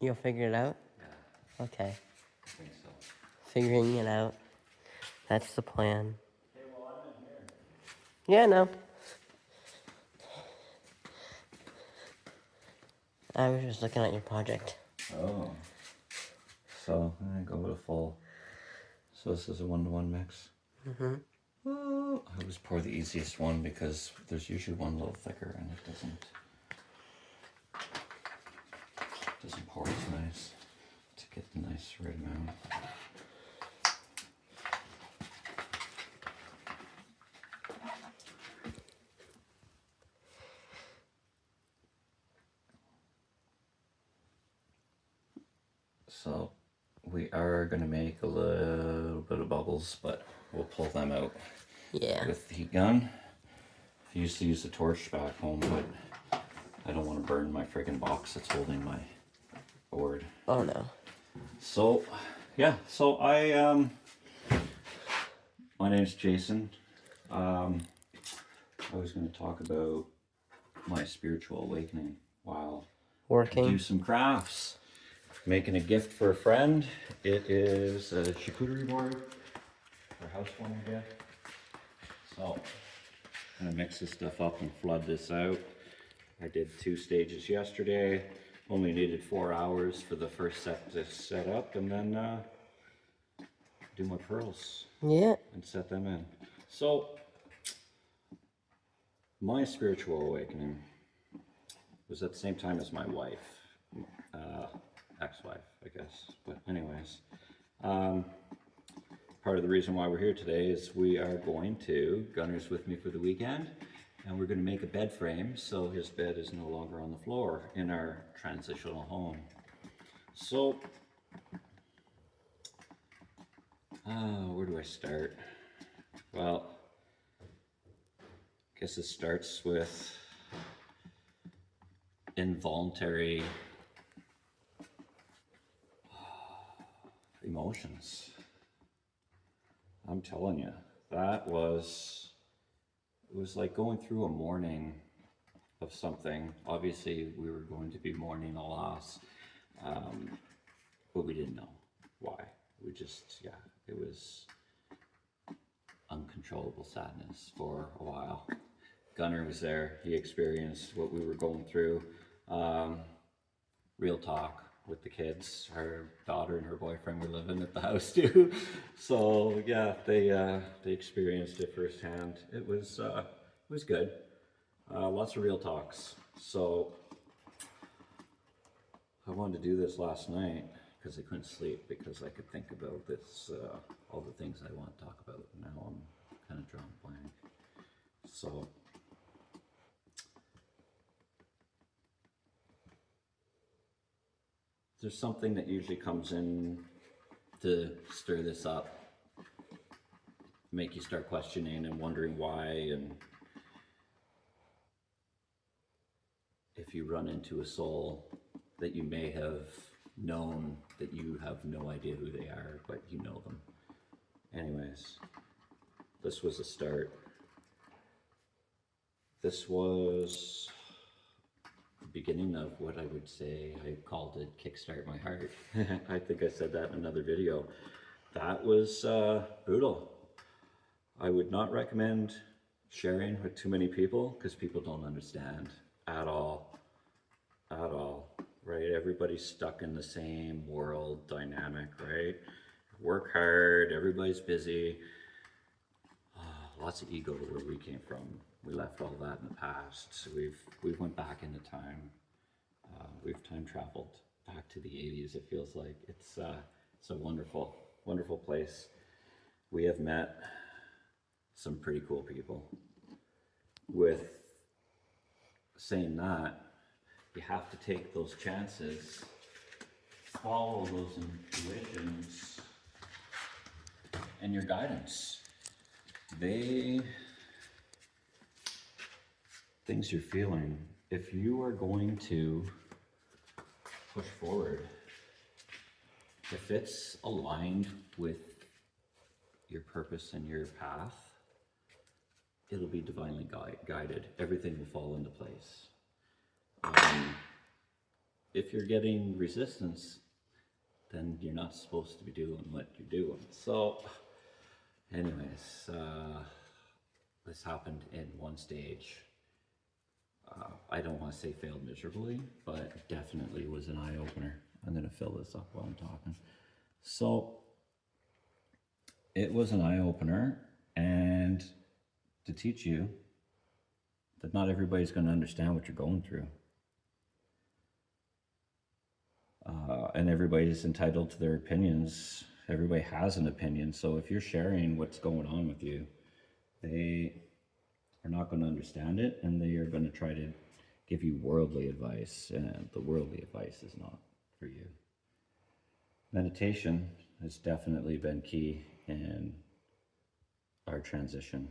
You'll figure it out? Yeah, Okay. I think so. Figuring it out. That's the plan. Okay, well, I'm in here. Yeah, no. I was just looking at your project. Oh. So, I'm going to go with a full. So this is a 1-to-1 mix. Mm-hmm. Oh, I always pour the easiest one because there's usually one a little thicker and it doesn't pour as nice to get the nice right amount. So we are going to make a little bit of bubbles, but we'll pull them out with the heat gun. I used to use the torch back home, but I don't want to burn my friggin' box that's holding my board. Oh no. So, yeah, so my name's Jason. I was going to talk about my spiritual awakening while Working. I do some crafts. Making a gift for a friend. It is a charcuterie board for housewarming gift. So, I'm gonna mix this stuff up and flood this out. I did 2 stages yesterday. Only needed 4 hours for the first set to set up, and then do my pearls. Yeah. And set them in. So, my spiritual awakening was at the same time as my wife. Ex-wife, I guess. But anyways, part of the reason why we're here today is we are going to, Gunner's with me for the weekend, and we're going to make a bed frame so his bed is no longer on the floor in our transitional home. So, where do I start? Well, I guess it starts with involuntary emotions. I'm telling you, it was like going through a mourning of something. Obviously, we were going to be mourning a loss, but we didn't know why. We just, it was uncontrollable sadness for a while. Gunner was there. He experienced what we were going through. Real talk with the kids. Her daughter and her boyfriend were living at the house too. So yeah, they experienced it firsthand. It was good. Lots of real talks. So I wanted to do this last night because I couldn't sleep because I could think about this, all the things I want to talk about. Now I'm kind of drawing blank. So there's something that usually comes in to stir this up, make you start questioning and wondering why, and if you run into a soul that you may have known that you have no idea who they are, but you know them. Anyways, this was a start. This was the beginning of what I would say, I called it Kickstart My Heart. I think I said that in another video. That was brutal. I would not recommend sharing with too many people because people don't understand at all, right? Everybody's stuck in the same world dynamic, right? Work hard, everybody's busy. Lots of ego where we came from. We left all that in the past. So we've went back into time. We've time traveled back to the 80s. It feels like it's a wonderful, wonderful place. We have met some pretty cool people. With saying that, you have to take those chances, follow those intuitions and your guidance. Things you're feeling, if you are going to push forward, if it's aligned with your purpose and your path, it'll be divinely guided. Everything will fall into place. if you're getting resistance, then you're not supposed to be doing what you're doing. So, anyways, this happened in one stage. I don't want to say failed miserably, but definitely was an eye-opener. I'm going to fill this up while I'm talking. So, it was an eye-opener, and to teach you that not everybody's going to understand what you're going through. And everybody's entitled to their opinions. Everybody has an opinion. So if you're sharing what's going on with you, they are not going to understand it, and they are going to try to give you worldly advice, and the worldly advice is not for you. Meditation has definitely been key in our transition.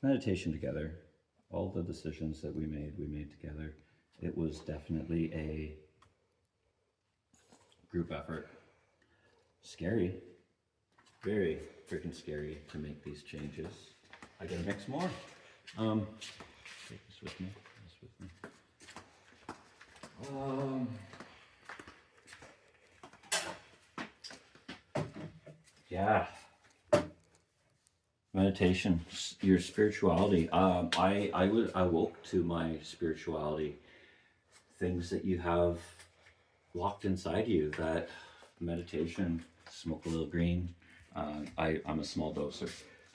Meditation together, all the decisions that we made together. It was definitely a group effort. Scary, very freaking scary to make these changes. I gotta mix more. Take this with me. Yeah. Meditation, your spirituality. I awoke to my spirituality. Things that you have locked inside you. That meditation, smoke a little green. I'm a small doser.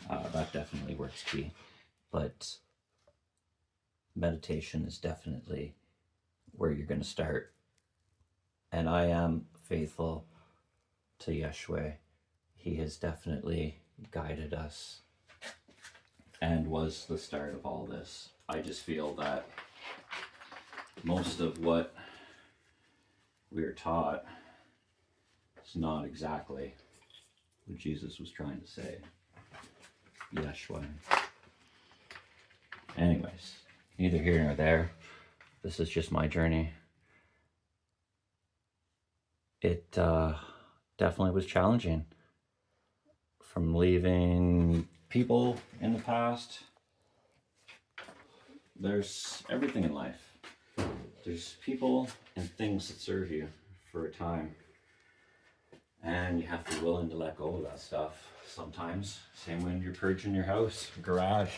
That definitely works key. But meditation is definitely where you're going to start. And I am faithful to Yeshua. He has definitely guided us and was the start of all this. I just feel that most of what we are taught is not exactly what Jesus was trying to say. Yeshua. Anyways, neither here nor there. This is just my journey. It definitely was challenging. From leaving people in the past, there's everything in life. There's people and things that serve you for a time. And you have to be willing to let go of that stuff sometimes. Same when you're purging your house, garage.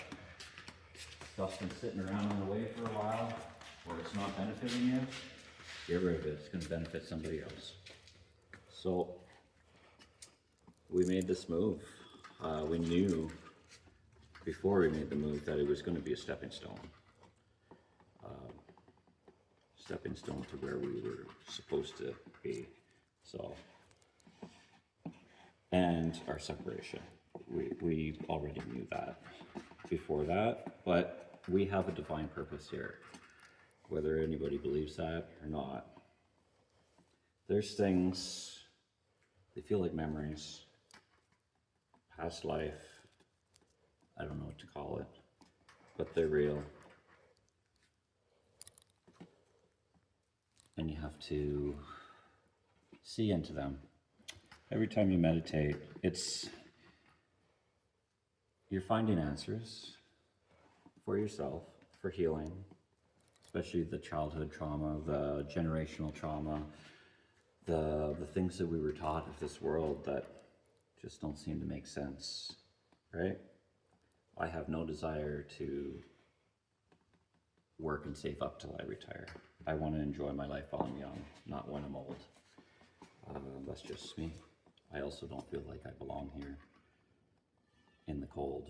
Stuff's been sitting around in the way for a while, or it's not benefiting you. Get rid of it. It's going to benefit somebody else. So we made this move. We knew before we made the move that it was going to be a stepping stone. Stepping stone to where we were supposed to be. So, and our separation. We already knew that before that, but we have a divine purpose here. Whether anybody believes that or not. There's things, they feel like memories, past life, I don't know what to call it, but they're real. And you have to see into them. Every time you meditate, you're finding answers for yourself, for healing, especially the childhood trauma, the generational trauma, the things that we were taught of this world that just don't seem to make sense, right? I have no desire to work and save up till I retire. I want to enjoy my life while I'm young, not when I'm old. That's just me. I also don't feel like I belong here in the cold.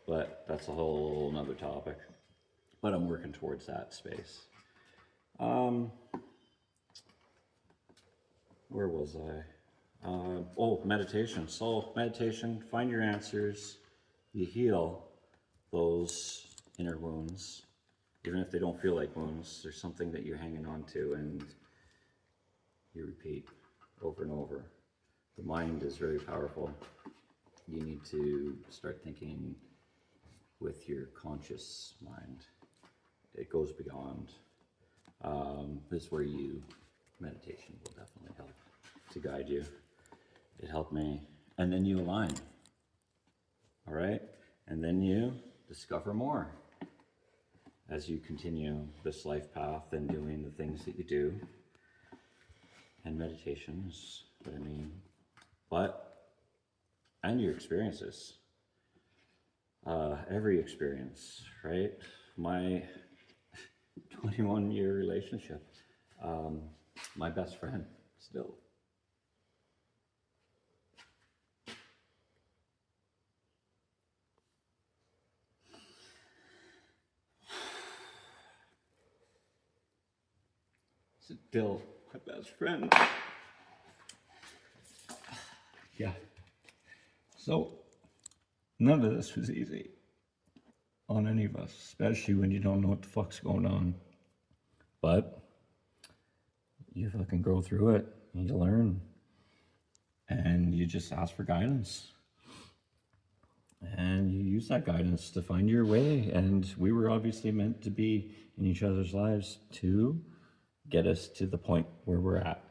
But that's a whole nother topic. But I'm working towards that space. Where was I? Meditation. So meditation, find your answers. You heal those inner wounds. Even if they don't feel like wounds, there's something that you're hanging on to and you repeat over and over. The mind is very powerful. You need to start thinking with your conscious mind. It goes beyond. This is where meditation will definitely help to guide you. It helped me. And then you align. All right? And then you discover more. as you continue this life path and doing the things that you do. And meditation is what I mean. And your experiences. Every experience, right? My 21-year relationship, my best friend still. Still my best friend. Yeah. So, none of this was easy on any of us, especially when you don't know what the fuck's going on. But you fucking go through it, and you learn, and you just ask for guidance. And you use that guidance to find your way. And we were obviously meant to be in each other's lives to get us to the point where we're at.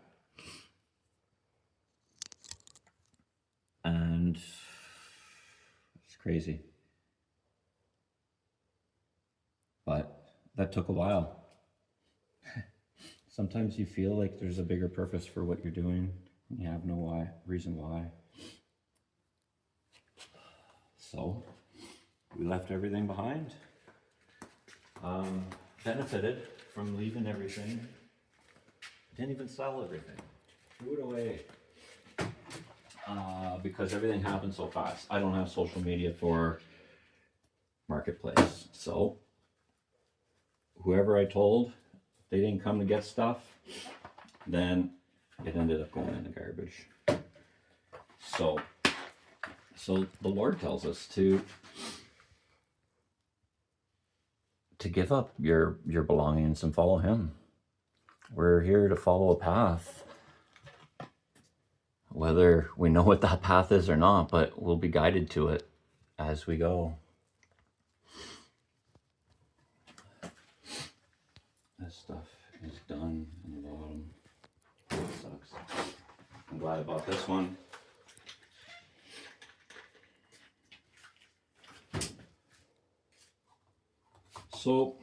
And it's crazy. But that took a while. Sometimes you feel like there's a bigger purpose for what you're doing, and you have no reason why. So, we left everything behind. Benefited from leaving everything. Didn't even sell everything. Threw it away. Because everything happened so fast. I don't have social media for Marketplace. So, whoever I told, they didn't come to get stuff, then it ended up going in the garbage. So the Lord tells us to give up your belongings and follow Him. We're here to follow a path, whether we know what that path is or not, but we'll be guided to it as we go. This stuff is done in the bottom. It sucks. I'm glad I bought this one. So,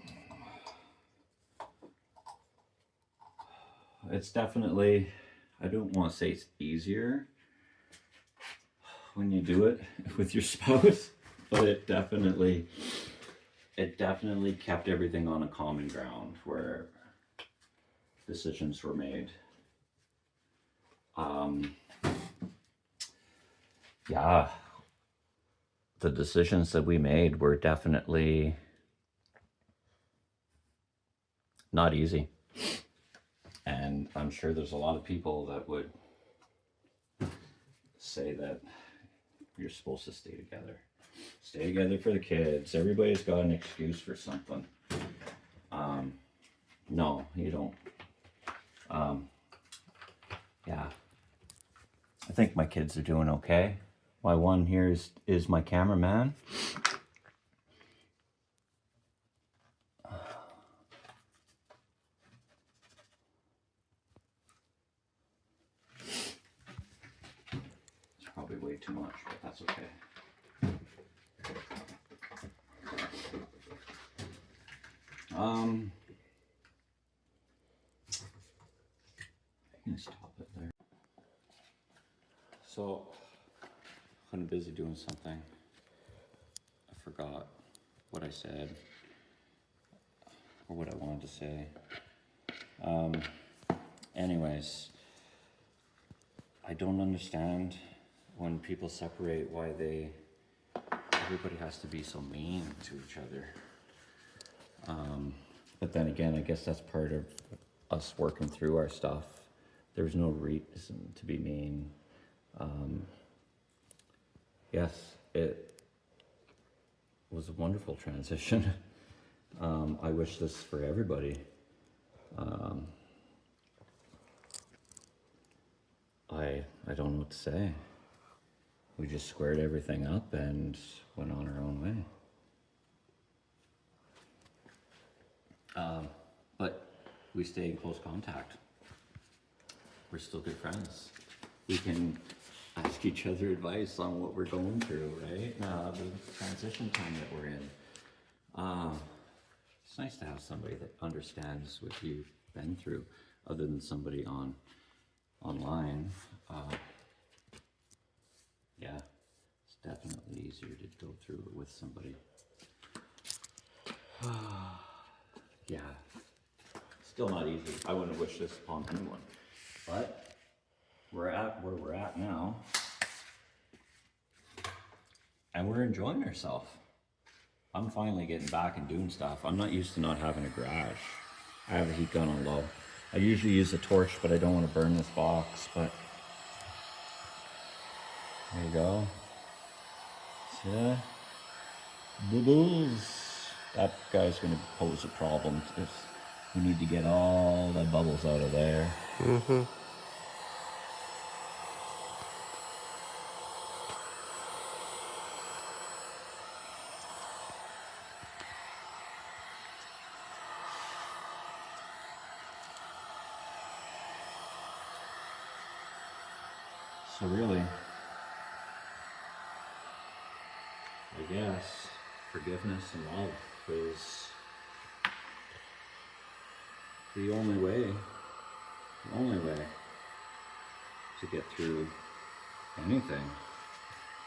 it's definitely, I don't want to say it's easier when you do it with your spouse, but it definitely kept everything on a common ground where decisions were made. Yeah, the decisions that we made were definitely not easy. And I'm sure there's a lot of people that would say that you're supposed to stay together. Stay together for the kids. Everybody's got an excuse for something. No, you don't. Yeah. I think my kids are doing okay. My one here is my cameraman. It's probably way too much, but that's okay. I'm gonna stop it there. So, I'm busy doing something. I forgot what I said or what I wanted to say. Anyways, I don't understand when people separate why everybody has to be so mean to each other. But then again, I guess that's part of us working through our stuff. There's no reason to be mean. Yes, it was a wonderful transition. I wish this for everybody. I don't know what to say. We just squared everything up and went on our own way. But we stay in close contact. We're still good friends. We can ask each other advice on what we're going through, right? The transition time that we're in. It's nice to have somebody that understands what you've been through, other than somebody online. Yeah, it's definitely easier to go through it with somebody. Yeah, still not easy. I wouldn't wish this upon anyone, but we're at where we're at now, and we're enjoying ourselves. I'm finally getting back and doing stuff. I'm not used to not having a garage. I have a heat gun on low. I usually use a torch, but I don't want to burn this box, but there you go. See that? Bubbles. That guy's going to pose a problem if we need to get all the bubbles out of there. Mm-hmm. So really, I guess forgiveness and love is the only way to get through anything.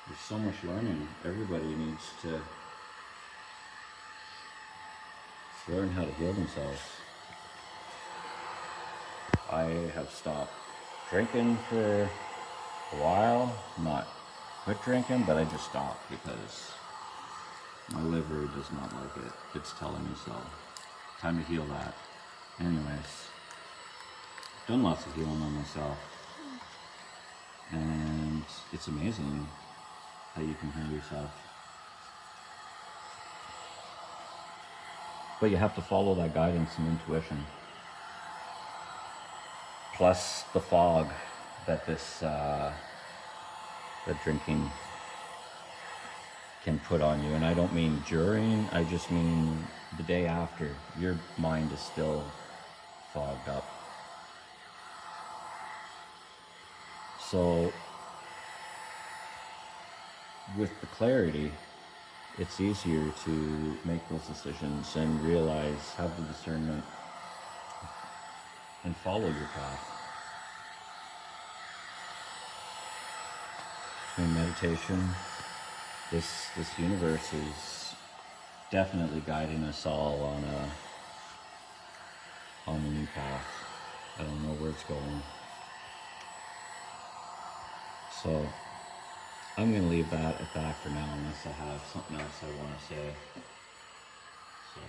There's so much learning. Everybody needs to learn how to heal themselves. I have stopped drinking for a while, not quit drinking, but I just stopped because my liver does not like it. It's telling me so. Time to heal that. Anyways, done lots of healing on myself, and it's amazing how you can heal yourself. But you have to follow that guidance and intuition. Plus the fog that that drinking can put on you. And I don't mean during, I just mean the day after. Your mind is still fogged up. So with the clarity, it's easier to make those decisions and realize, have the discernment, and follow your path. In meditation, this universe is definitely guiding us all on a new path. I don't know where it's going. So I'm going to leave that at that for now, unless I have something else I want to say. So.